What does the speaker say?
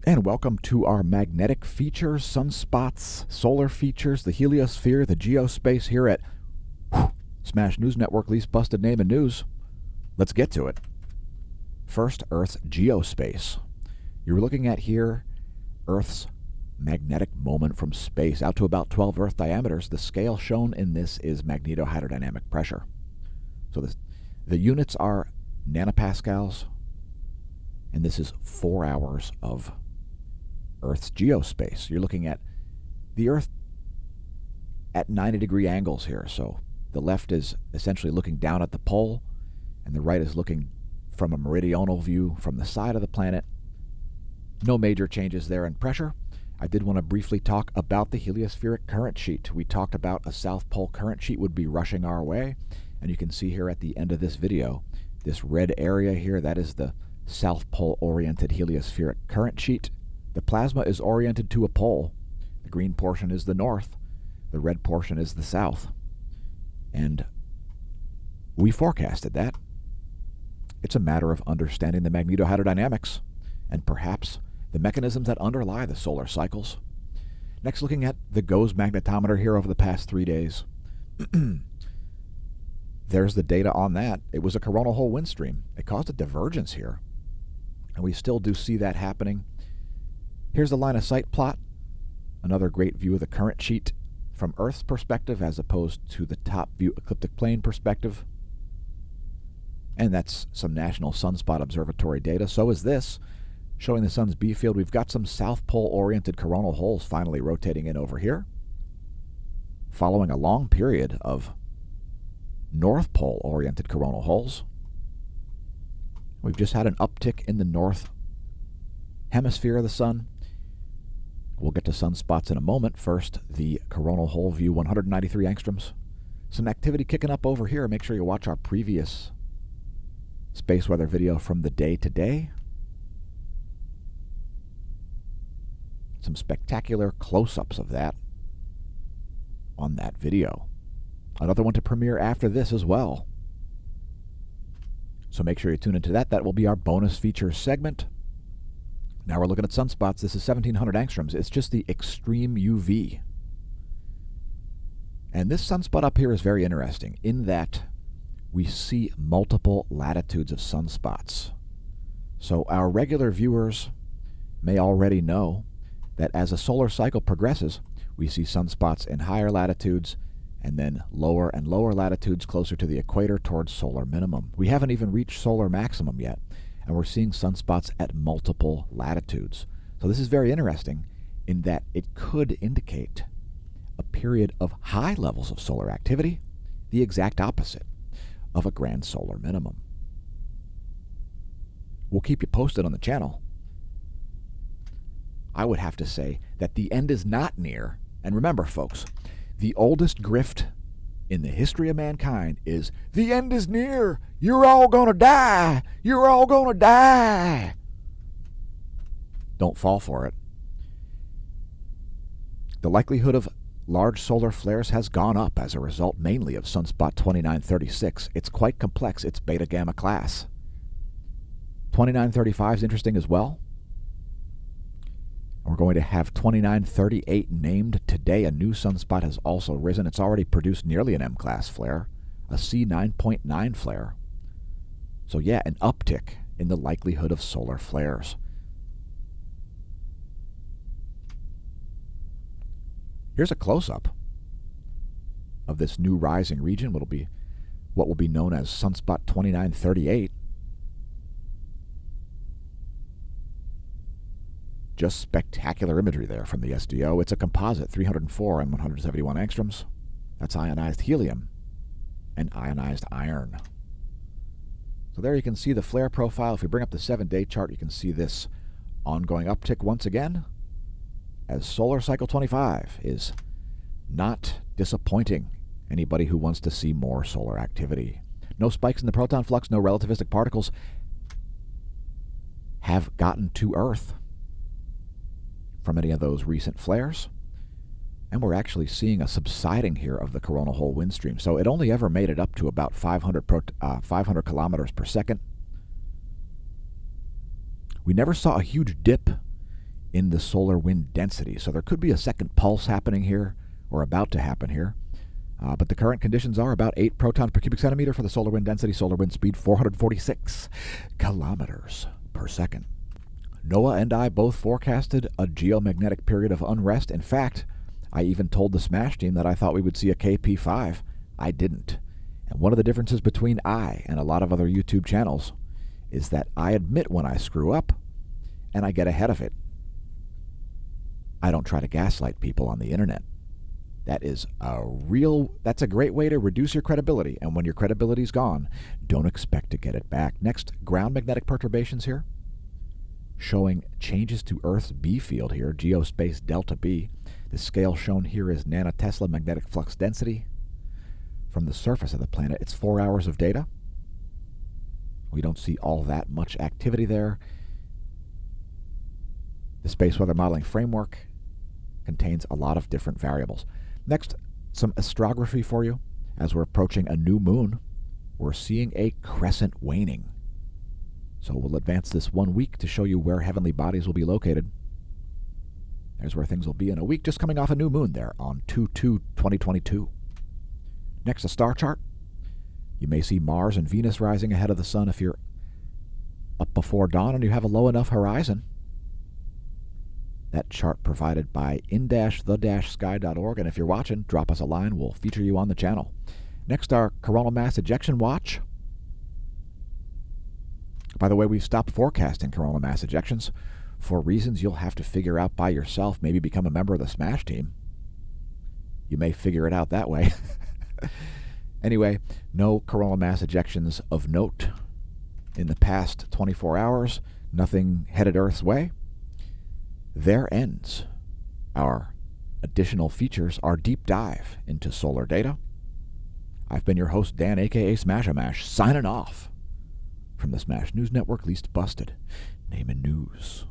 And welcome to our magnetic features, sunspots, solar features, the Heliospheric, the Geospace here at Smash News Network, least busted name in news. Let's get to it. First, Earth's Geospace. You're looking at here Earth's magnetic moment from space out to about 12 Earth diameters. The scale shown in this is magnetohydrodynamic pressure. So the units are nanopascals, and this is 4 hours of Earth's geospace. You're looking at the Earth at 90-degree angles here. So the left is essentially looking down at the pole, and the right is looking from a meridional view from the side of the planet. No major changes there in pressure. I did want to briefly talk about the heliospheric current sheet. We talked about a South Pole current sheet would be rushing our way, and you can see here at the end of this video, this red area here, that is the South Pole-oriented heliospheric current sheet. The plasma is oriented to a pole. The green portion is the north. The red portion is the south. And we forecasted that. It's a matter of understanding the magnetohydrodynamics and perhaps the mechanisms that underlie the solar cycles. Next, looking at the GOES magnetometer here over the past 3 days. There's the data on that. It was a coronal hole wind stream. It caused a divergence here. And we still do see that happening. Here's the line of sight plot. Another great view of the current sheet from Earth's perspective as opposed to the top view ecliptic plane perspective. And that's some National Sunspot Observatory data. So is this, showing the sun's B field. We've got some South Pole-oriented coronal holes finally rotating in over here, following a long period of North Pole-oriented coronal holes. We've just had an uptick in the north hemisphere of the sun. We'll get to sunspots in a moment. First, the coronal hole view, 193 angstroms. Some activity kicking up over here. Make sure you watch our previous space weather video from the day today. Some spectacular close-ups of that on that video. Another one to premiere after this as well. So make sure you tune into that. That will be our bonus features segment. Now we're looking at sunspots. This is 1700 angstroms. It's just the extreme UV. And this sunspot up here is very interesting in that we see multiple latitudes of sunspots. So our regular viewers may already know that as a solar cycle progresses, we see sunspots in higher latitudes and then lower and lower latitudes closer to the equator towards solar minimum. We haven't even reached solar maximum yet, and we're seeing sunspots at multiple latitudes. So this is very interesting in that it could indicate a period of high levels of solar activity, the exact opposite of a grand solar minimum. We'll keep you posted on the channel. I would have to say that the end is not near. And remember, folks, the oldest grift in the history of mankind is, the end is near. You're all going to die. You're all going to die. Don't fall for it. The likelihood of large solar flares has gone up as a result mainly of Sunspot 2936. It's quite complex. It's beta gamma class. 2935 is interesting as well. We're going to have 2938 named today. A new sunspot has also risen. It's already produced nearly an M-class flare, a C9.9 flare. So yeah, an uptick in the likelihood of solar flares. Here's a close-up of this new rising region, what will be known as Sunspot 2938. Just spectacular imagery there from the SDO. It's a composite, 304 and 171 angstroms. That's ionized helium and ionized iron. So there you can see the flare profile. If we bring up the 7-day chart, you can see this ongoing uptick once again, as solar cycle 25 is not disappointing anybody who wants to see more solar activity. No spikes in the proton flux, no relativistic particles have gotten to Earth from any of those recent flares. And we're actually seeing a subsiding here of the coronal hole wind stream. So it only ever made it up to about 500 kilometers per second. We never saw a huge dip in the solar wind density. So there could be a second pulse happening here, or about to happen here. But the current conditions are about 8 protons per cubic centimeter for the solar wind density, solar wind speed 446 kilometers per second. Noah and I both forecasted a geomagnetic period of unrest. In fact, I even told the Smash team that I thought we would see a KP5. I didn't. And one of the differences between I and a lot of other YouTube channels is that I admit when I screw up, and I get ahead of it. I don't try to gaslight people on the internet. That's a great way to reduce your credibility. And when your credibility's gone, don't expect to get it back. Next, ground magnetic perturbations here, showing changes to Earth's B field here, Geospace delta B. The scale shown here is nanotesla magnetic flux density. From the surface of the planet, it's 4 hours of data. We don't see all that much activity there. The space weather modeling framework contains a lot of different variables. Next, some astrography for you. As we're approaching a new moon, we're seeing a crescent waning. So we'll advance this 1 week to show you where heavenly bodies will be located. There's where things will be in a week, just coming off a new moon there on 2/2/2022. Next, a star chart. You may see Mars and Venus rising ahead of the sun if you're up before dawn and you have a low enough horizon. That chart provided by in-the-sky.org, and if you're watching, drop us a line. We'll feature you on the channel. Next, our coronal mass ejection watch. By the way, we've stopped forecasting coronal mass ejections for reasons you'll have to figure out by yourself. Maybe become a member of the Smash team. You may figure it out that way. Anyway, no coronal mass ejections of note in the past 24 hours. Nothing headed Earth's way. There ends our additional features, our deep dive into solar data. I've been your host, Dan, a.k.a. Smash-A-Mash, signing off from the Smash News Network, least busted. Name and news.